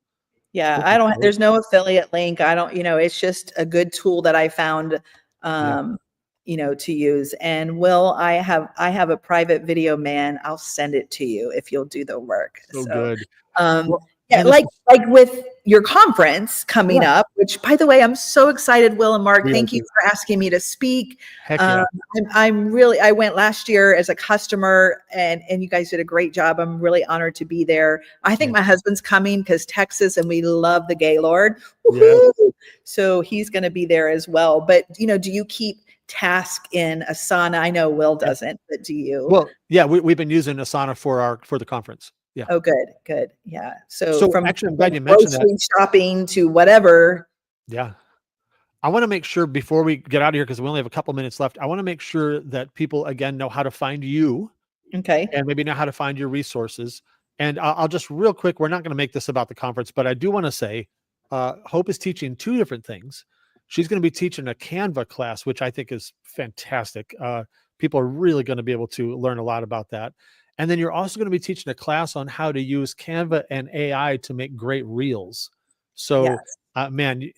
Yeah, This I is don't great. there's no affiliate link. I don't, it's just a good tool that I found, Yeah, um, to use. And I have a private video man. I'll send it to you if you'll do the work. so So, good. um, Well, yeah, man, this is like with your conference coming yeah, up, which by the way, I'm so excited, Will and Mark. we are Thank you too. for asking me to speak. Heck Um, yeah. I went last year as a customer and you guys did a great job. I'm really honored to be there. I think Yeah. my husband's coming because Texas and we love the Gaylord. Yes. Woohoo! So he's going to be there as well. But, do you keep task in Asana? I know Will Yeah. doesn't, but do you? Well, yeah, we've been using Asana for the conference. Yeah. Oh, good, good. Yeah. So So from actually, I'm glad you mentioned that. grocery shopping to whatever. Yeah. I want to make sure before we get out of here, because we only have a couple minutes left, I want to make sure that people again know how to find you Okay. and maybe know how to find your resources. And I'll just real quick, we're not going to make this about the conference, but I do want to say, Hope is teaching two different things. She's going to be teaching a Canva class, which I think is fantastic. People are really going to be able to learn a lot about that. And then you're also going to be teaching a class on how to use Canva and AI to make great reels. So, Yes. man,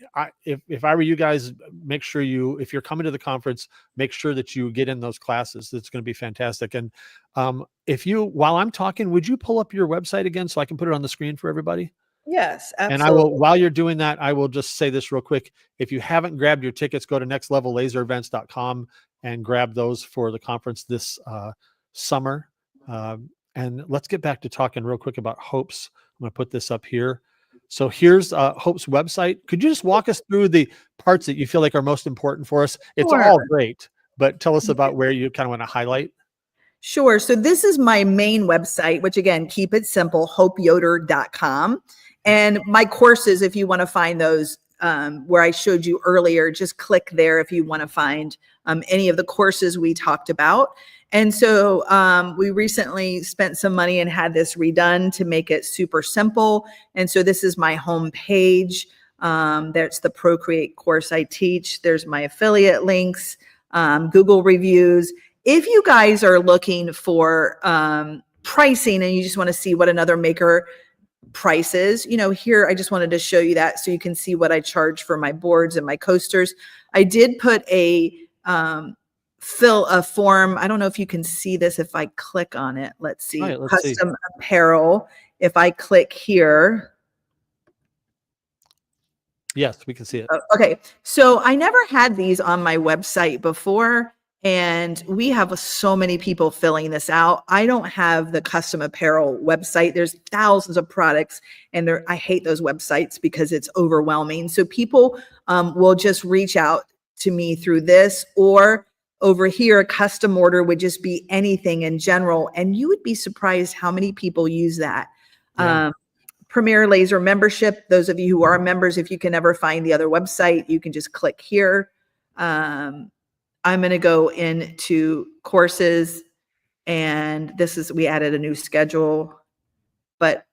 if I were you guys, make sure if you're coming to the conference, make sure that you get in those classes. It's going to be fantastic. And while I'm talking, would you pull up your website again so I can put it on the screen for everybody? Yes, And I will, absolutely. while you're doing that, I will just say this real quick. If you haven't grabbed your tickets, go to nextlevellaserevents.com and grab those for the conference this summer. And let's get back to talking real quick about Hope's. I'm going to put this up here. So here's Hope's website. Could you just walk us through the parts that you feel like are most important for us? It's Sure. all great, but tell us about where you kind of want to highlight. Sure. So this is my main website, which again, keep it simple, hopeyoder.com. And my courses, if you want to find those where I showed you earlier, just click there if you want to find any of the courses we talked about. And so we recently spent some money and had this redone to make it super simple. And so this is my home page. There's the Procreate course I teach. There's my affiliate links, Google reviews. If you guys are looking for pricing and you just want to see what another maker prices, here I just wanted to show you that so you can see what I charge for my boards and my coasters. I did put fill a form. I don't know if you can see this if I click on it. Let's All see, right, let's see. custom apparel. If I click here, Yes, we can see it. okay, so I never had these on my website before, and we have so many people filling this out. I don't have the custom apparel website. There's thousands of products, and I hate those websites because it's overwhelming. So people will just reach out to me through this, or over here, a custom order would just be anything in general, and you would be surprised how many people use that. Yeah. Premier Laser membership. Those of you who are members, if you can ever find the other website, you can just click here. I'm going to go into courses, and we added a new schedule. but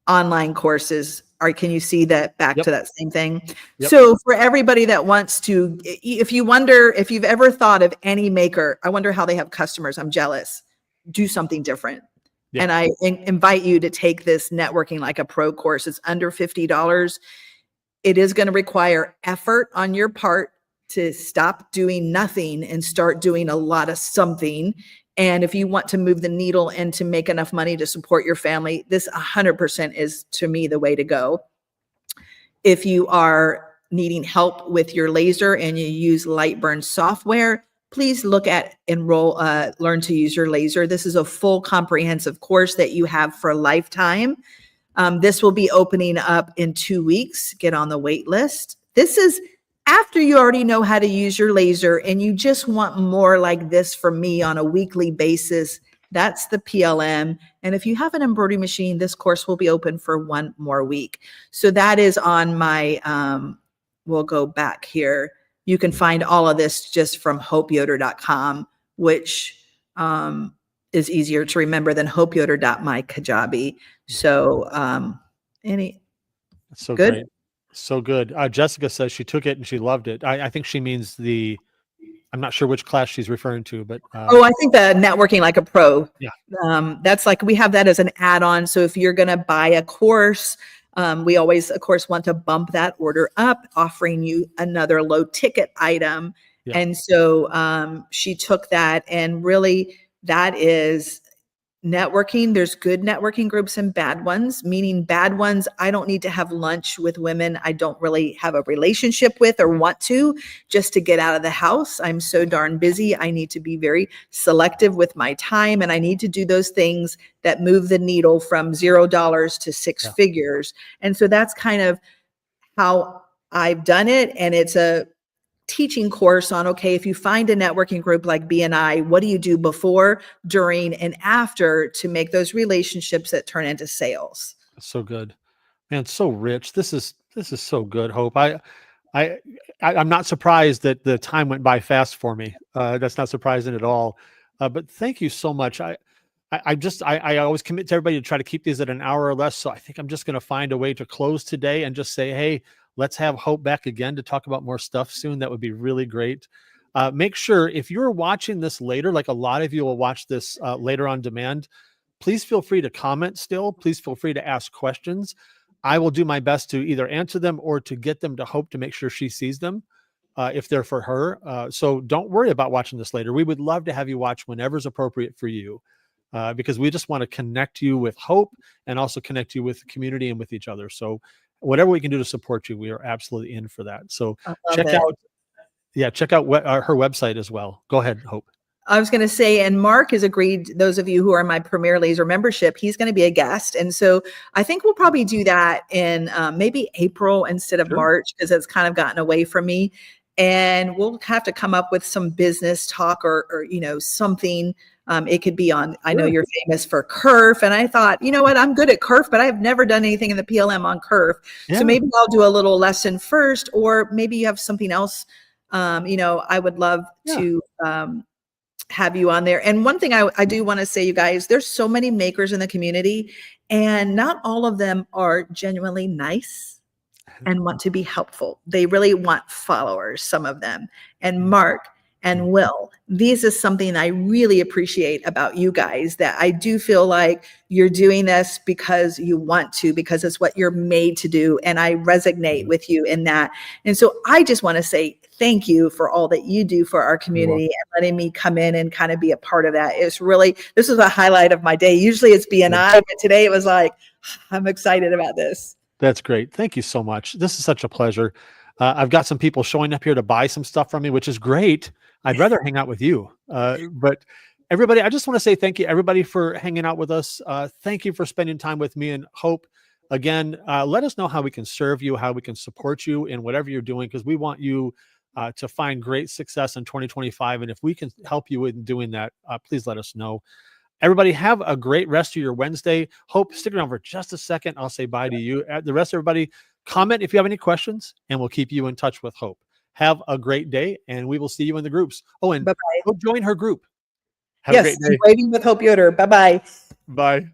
online courses are, can you see that back Yep. to that same thing? Yep. So for everybody that wants to, if you wonder, if you've ever thought of any maker, I wonder how they have customers, I'm jealous, do something different. Yeah. And I invite you to take this Networking Like a Pro course. It's under $50. It is going to require effort on your part to stop doing nothing and start doing a lot of something. And if you want to move the needle and to make enough money to support your family, this 100% is, to me, the way to go. If you are needing help with your laser and you use Lightburn software, please look at Learn to Use Your Laser. This is a full comprehensive course that you have for a lifetime. This will be opening up in 2 weeks. Get on the wait list. This is after you already know how to use your laser and you just want more like this from me on a weekly basis. That's the PLM. And if you have an embroidery machine, this course will be open for 1 more week. So that is on my, we'll go back here. You can find all of this just from hopeyoder.com, which is easier to remember than hopeyoder.mykajabi. So That's so good. great. So good. Jessica says she took it and she loved it. I think she means I'm not sure which class she's referring to, but I think the Networking Like a Pro. Yeah. That's like, we have that as an add-on. So if you're going to buy a course, we always, of course, want to bump that order up, offering you another low ticket item. Yeah. And so she took that, and really that is networking. There's good networking groups and bad ones, meaning bad ones, I don't need to have lunch with women I don't really have a relationship with or want to, just to get out of the house. I'm so darn busy. I need to be very selective with my time, and I need to do those things that move the needle from $0 to 6 figures. And so that's kind of how I've done it. And it's a teaching course on, okay, if you find a networking group like BNI, what do you do before, during, and after to make those relationships that turn into sales? So good, man. So rich. This is so good, Hope. I'm not surprised that the time went by fast for me. That's not surprising at all. But thank you so much. I always commit to everybody to try to keep these at an hour or less. So I think I'm just going to find a way to close today and just say, hey, let's have Hope back again to talk about more stuff soon. That would be really great. Make sure if you're watching this later, like a lot of you will watch this later on demand, please feel free to comment still. Please feel free to ask questions. I will do my best to either answer them or to get them to Hope to make sure she sees them if they're for her. So don't worry about watching this later. We would love to have you watch whenever's appropriate for you. Because we just want to connect you with Hope and also connect you with the community and with each other. So whatever we can do to support you, we are absolutely in for that. So check out her website as well. Go ahead, Hope. I was going to say, and Mark has agreed, those of you who are in my Premier Laser membership, he's going to be a guest. And so I think we'll probably do that in maybe April instead of March, because it's kind of gotten away from me. And we'll have to come up with some business talk or something. It could be on, I know you're famous for kerf. And I thought, you know what, I'm good at kerf, but I've never done anything in the PLM on kerf. Yeah. So maybe I'll do a little lesson first, or maybe you have something else. I would love to have you on there. And one thing I do want to say, you guys, there's so many makers in the community, and not all of them are genuinely nice and want to be helpful. They really want followers, some of them. And Mark and Will, this is something I really appreciate about you guys, that I do feel like you're doing this because you want to, because it's what you're made to do. And I resonate with you in that. And so I just want to say thank you for all that you do for our community and letting me come in and kind of be a part of that. It's really, this was a highlight of my day. Usually it's BNI, but today it was like, I'm excited about this. That's great. Thank you so much. This is such a pleasure. I've got some people showing up here to buy some stuff from me, which is great. I'd rather hang out with you. But everybody, I just want to say thank you, everybody, for hanging out with us. Thank you for spending time with me and Hope. Again, let us know how we can serve you, how we can support you in whatever you're doing, because we want you to find great success in 2025. And if we can help you in doing that, please let us know. Everybody, have a great rest of your Wednesday. Hope, stick around for just a second. I'll say bye to you. The rest of everybody, comment if you have any questions, and we'll keep you in touch with Hope. Have a great day, and we will see you in the groups. Oh, and go join her group. Have a great day. Engraving with Hope Yoder. Bye-bye. Bye.